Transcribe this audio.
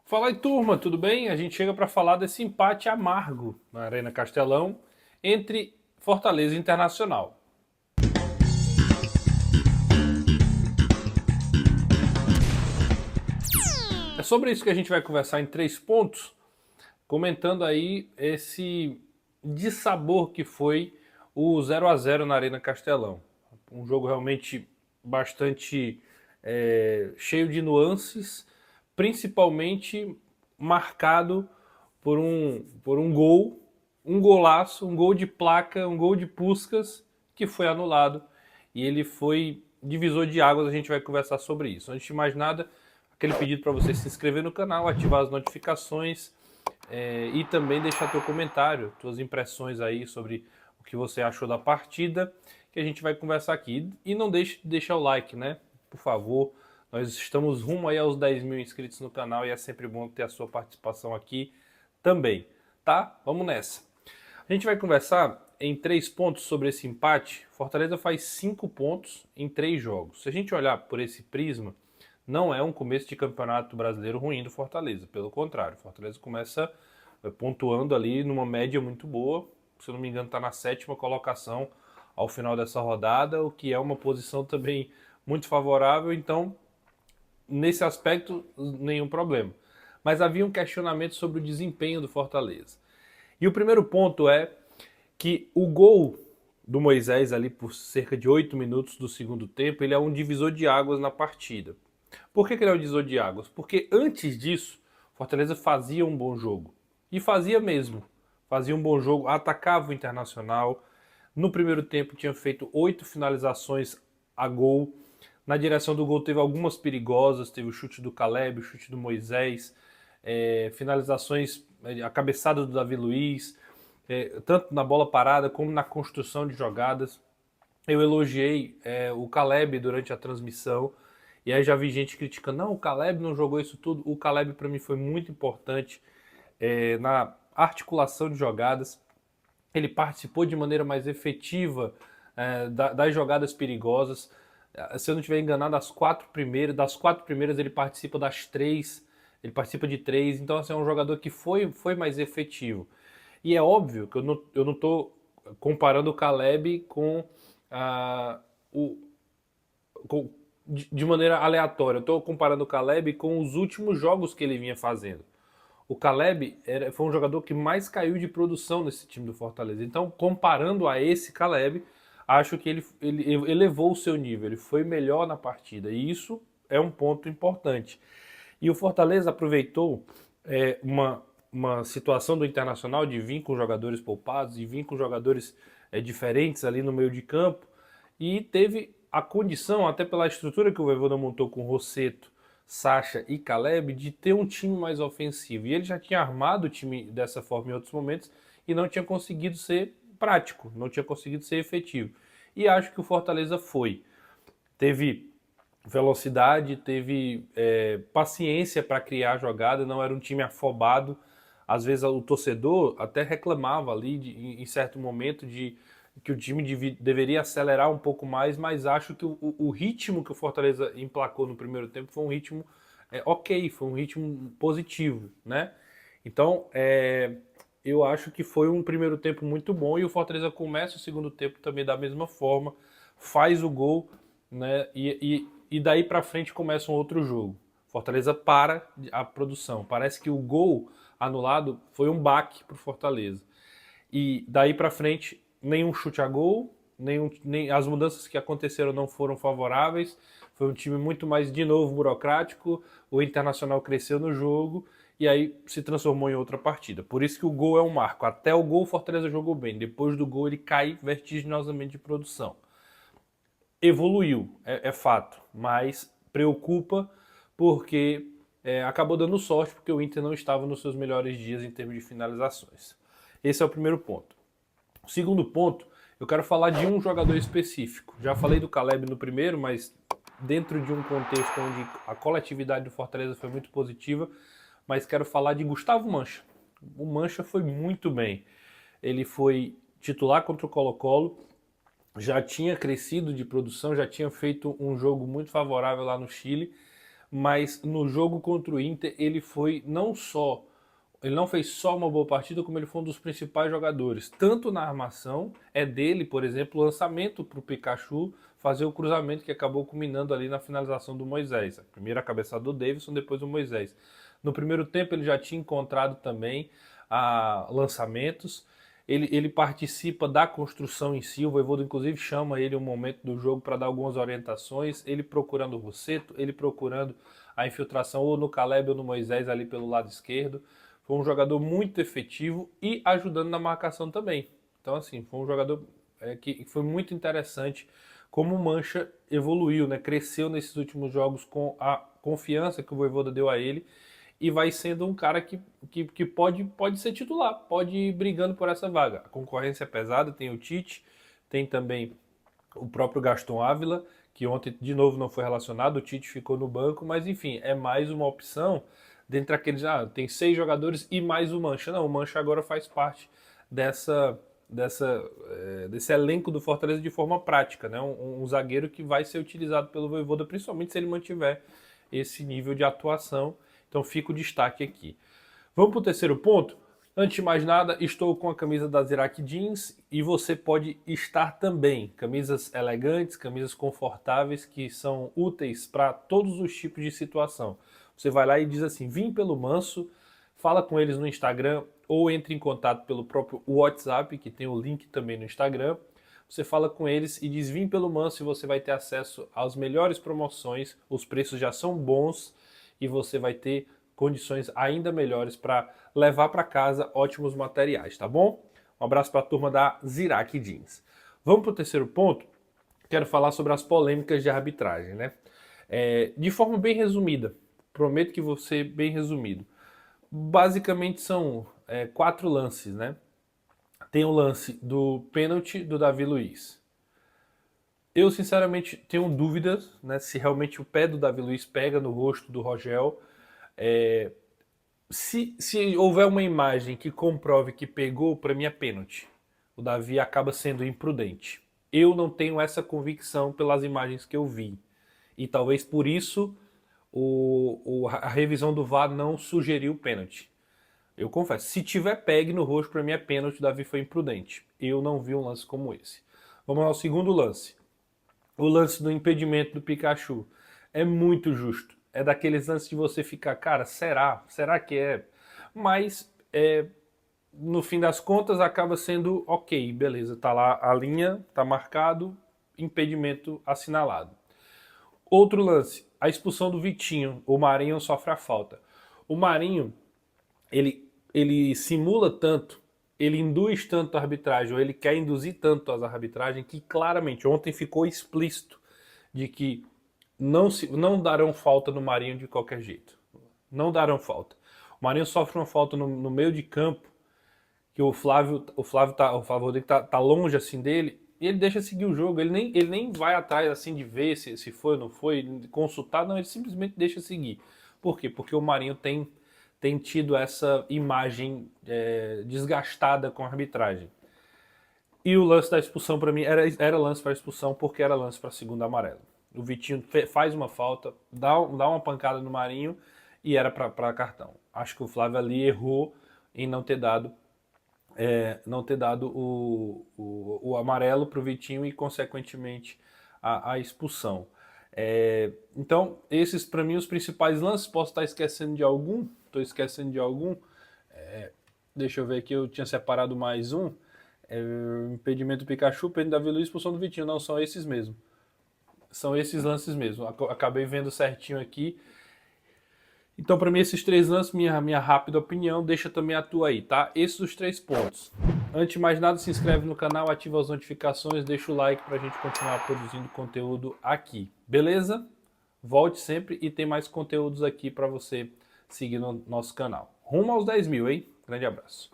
Fala aí, turma, tudo bem? A gente chega para falar desse empate amargo na Arena Castelão entre Fortaleza e Internacional. É sobre isso que a gente vai conversar em 3 pontos, comentando aí esse dissabor que foi o 0-0 na Arena Castelão. Um jogo realmente bastante cheio de nuances, principalmente marcado por um gol, um golaço, um gol de placa, um gol de Puskás, que foi anulado. E ele foi divisor de águas, a gente vai conversar sobre isso. Antes de mais nada, aquele pedido para você se inscrever no canal, ativar as notificações e também deixar teu comentário, tuas impressões aí sobre o que você achou da partida, que a gente vai conversar aqui. E não deixe de deixar o like, né? Por favor, nós estamos rumo aí aos 10 mil inscritos no canal e é sempre bom ter a sua participação aqui também, tá? Vamos nessa. A gente vai conversar em 3 pontos sobre esse empate. Fortaleza faz 5 pontos em 3 jogos. Se a gente olhar por esse prisma, não é um começo de campeonato brasileiro ruim do Fortaleza. Pelo contrário, o Fortaleza começa pontuando ali numa média muito boa. Se eu não me engano, está na 7ª colocação ao final dessa rodada, o que é uma posição também muito favorável. Então, nesse aspecto, nenhum problema. Mas havia um questionamento sobre o desempenho do Fortaleza. E o primeiro ponto é que o gol do Moisés ali por cerca de 8 minutos do segundo tempo, ele é um divisor de águas na partida. Por que ele é um divisor de águas? Porque antes disso, Fortaleza fazia um bom jogo. E fazia mesmo. Fazia um bom jogo, atacava o Internacional. No primeiro tempo tinha feito 8 finalizações a gol. Na direção do gol teve algumas perigosas, teve o chute do Caleb, o chute do Moisés, finalizações, a cabeçada do Davi Luiz, tanto na bola parada como na construção de jogadas. Eu elogiei o Caleb durante a transmissão, e aí já vi gente criticando, não, o Caleb não jogou isso tudo. O Caleb para mim foi muito importante na articulação de jogadas. Ele participou de maneira mais efetiva das jogadas perigosas. Se eu não estiver enganado, das 4 primeiras ele participa das 3, ele participa de 3, então assim, é um jogador que foi mais efetivo. E é óbvio que eu não estou comparando o Caleb com, ah, o, de maneira aleatória. Eu estou comparando o Caleb com os últimos jogos que ele vinha fazendo. O Caleb foi um jogador que mais caiu de produção nesse time do Fortaleza. Então, comparando a esse Caleb, acho que ele elevou o seu nível, ele foi melhor na partida. E isso é um ponto importante. E o Fortaleza aproveitou uma situação do Internacional de vir com jogadores poupados, de vir com jogadores diferentes ali no meio de campo, e teve a condição, até pela estrutura que o Vojvoda montou com Rossetto, Sacha e Caleb, de ter um time mais ofensivo. E ele já tinha armado o time dessa forma em outros momentos e não tinha conseguido ser prático, não tinha conseguido ser efetivo. E acho que o Fortaleza foi. Teve velocidade, teve paciência para criar a jogada, não era um time afobado. Às vezes o torcedor até reclamava ali, em certo momento, de que o time deveria acelerar um pouco mais, mas acho que o ritmo que o Fortaleza emplacou no primeiro tempo foi um ritmo ok, foi um ritmo positivo, né? Então, eu acho que foi um primeiro tempo muito bom e o Fortaleza começa o segundo tempo também da mesma forma, faz o gol, né? E daí para frente começa um outro jogo. Fortaleza para a produção. Parece que o gol anulado foi um baque para o Fortaleza. E daí para frente, nenhum chute a gol, nem as mudanças que aconteceram não foram favoráveis. Foi um time muito mais, de novo, burocrático. O Internacional cresceu no jogo e aí se transformou em outra partida. Por isso que o gol é um marco. Até o gol, o Fortaleza jogou bem. Depois do gol, ele cai vertiginosamente de produção. Evoluiu, é fato, mas preocupa porque acabou dando sorte porque o Inter não estava nos seus melhores dias em termos de finalizações. Esse é o primeiro ponto. O segundo ponto, eu quero falar de um jogador específico. Já falei do Caleb no primeiro, mas dentro de um contexto onde a coletividade do Fortaleza foi muito positiva, mas quero falar de Gustavo Mancha. O Mancha foi muito bem. Ele foi titular contra o Colo-Colo, já tinha crescido de produção, já tinha feito um jogo muito favorável lá no Chile, mas no jogo contra o Inter ele não fez só uma boa partida, como ele foi um dos principais jogadores. Tanto na armação, é dele, por exemplo, o lançamento para o Pikachu fazer o cruzamento que acabou culminando ali na finalização do Moisés. A primeira cabeçada do Davidson, depois do Moisés. No primeiro tempo ele já tinha encontrado também lançamentos. Ele participa da construção em si, o Vojvoda inclusive chama ele um momento do jogo para dar algumas orientações, ele procurando o Rossetto, ele procurando a infiltração ou no Caleb ou no Moisés ali pelo lado esquerdo. Foi um jogador muito efetivo e ajudando na marcação também. Então assim, foi um jogador que foi muito interessante como o Mancha evoluiu, né? Cresceu nesses últimos jogos com a confiança que o Vojvoda deu a ele e vai sendo um cara que pode ser titular, pode ir brigando por essa vaga. A concorrência é pesada, tem o Tite, tem também o próprio Gaston Ávila, que ontem de novo não foi relacionado, o Tite ficou no banco, mas enfim, é mais uma opção dentre aqueles, tem 6 jogadores e mais o Mancha. Não, o Mancha agora faz parte desse elenco do Fortaleza de forma prática, né? Um zagueiro que vai ser utilizado pelo Vojvoda, principalmente se ele mantiver esse nível de atuação. Então fica o destaque aqui. Vamos para o terceiro ponto? Antes de mais nada, estou com a camisa da Zirac Jeans e você pode estar também. Camisas elegantes, camisas confortáveis que são úteis para todos os tipos de situação. Você vai lá e diz assim, vim pelo Manso, fala com eles no Instagram ou entre em contato pelo próprio WhatsApp, que tem o link também no Instagram. Você fala com eles e diz, vim pelo Manso e você vai ter acesso às melhores promoções, os preços já são bons e você vai ter condições ainda melhores para levar para casa ótimos materiais, tá bom? Um abraço para a turma da Zirac Jeans. Vamos para o terceiro ponto? Quero falar sobre as polêmicas de arbitragem, né? De forma bem resumida, prometo que vou ser bem resumido. Basicamente são 4 lances, né? Tem o lance do pênalti do Davi Luiz. Eu, sinceramente, tenho dúvidas, né, se realmente o pé do Davi Luiz pega no rosto do Rogel. Se houver uma imagem que comprove que pegou, para mim é pênalti. O Davi acaba sendo imprudente. Eu não tenho essa convicção pelas imagens que eu vi. E talvez por isso a revisão do VAR não sugeriu o pênalti. Eu confesso, se tiver pegue no rosto, para mim é pênalti, o Davi foi imprudente. Eu não vi um lance como esse. Vamos ao segundo lance. O lance do impedimento do Pikachu é muito justo. É daqueles lances de você ficar, cara, será? Será que é? Mas, no fim das contas, acaba sendo ok, beleza. Tá lá a linha, tá marcado, impedimento assinalado. Outro lance, a expulsão do Vitinho. O Marinho sofre a falta. O Marinho, ele simula tanto, ele induz tanto a arbitragem, ou ele quer induzir tanto a arbitragem, que claramente ontem ficou explícito de que não darão falta no Marinho de qualquer jeito. Não darão falta. O Marinho sofre uma falta no meio de campo, que o Flávio Rodrigo tá longe assim dele, e ele deixa seguir o jogo. Ele nem vai atrás assim de ver se foi ou não foi, consultar, não, ele simplesmente deixa seguir. Por quê? Porque o Marinho tem tido essa imagem desgastada com a arbitragem. E o lance da expulsão, para mim, era lance para expulsão porque era lance para segundo amarelo. O Vitinho faz uma falta, dá uma pancada no Marinho e era para cartão. Acho que o Flávio ali errou em não ter dado o amarelo para o Vitinho e, consequentemente, a expulsão. Então, esses para mim os principais lances. Posso estar esquecendo de algum? Estou esquecendo de algum? Deixa eu ver aqui, eu tinha separado mais um. Impedimento do Pikachu, impedimento da Davi Luiz, expulsão do Vitinho. Não, são esses mesmo. São esses lances mesmo. Acabei vendo certinho aqui. Então, para mim, esses 3 lances, minha rápida opinião, deixa também a tua aí, tá? Esses os 3 pontos. Antes de mais nada, se inscreve no canal, ativa as notificações, deixa o like pra gente continuar produzindo conteúdo aqui, beleza? Volte sempre e tem mais conteúdos aqui para você seguir no nosso canal. Rumo aos 10 mil, hein? Grande abraço.